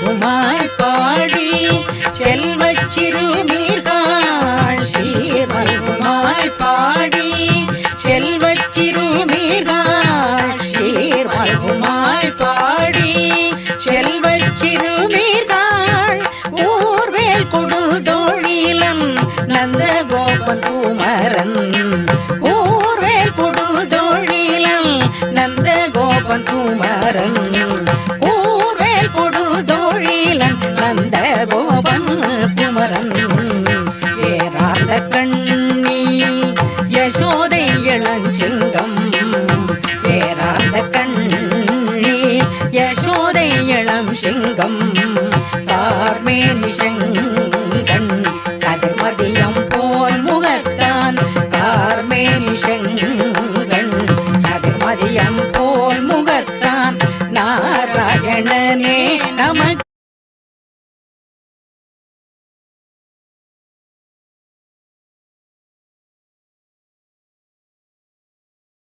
மல்குமாய் பாடி செல்வச் சிறுமீர்கள் சீர் மல்குமாய் பாடி செல்வச் சிறுமீர்கள் சீர் மல்குமாய் பாடி செல்வச் சிறுமீர்கள் ஊர்வேல் கொடுதோழிலன் நந்த கோபன் குமரன் ஊர்வேல் கொடுதோழிலன் நந்த கோபன் குமரன் ஊர்வேல் கொடுதோழிலன் நந்த கோபன் குமரன் ஏறாத கண்ணி யசோதை இளஞ்சிங்கம் ஏறாத கண்ணி யசோதை இளம் சிங்கம் கார்மேனி செங்கம்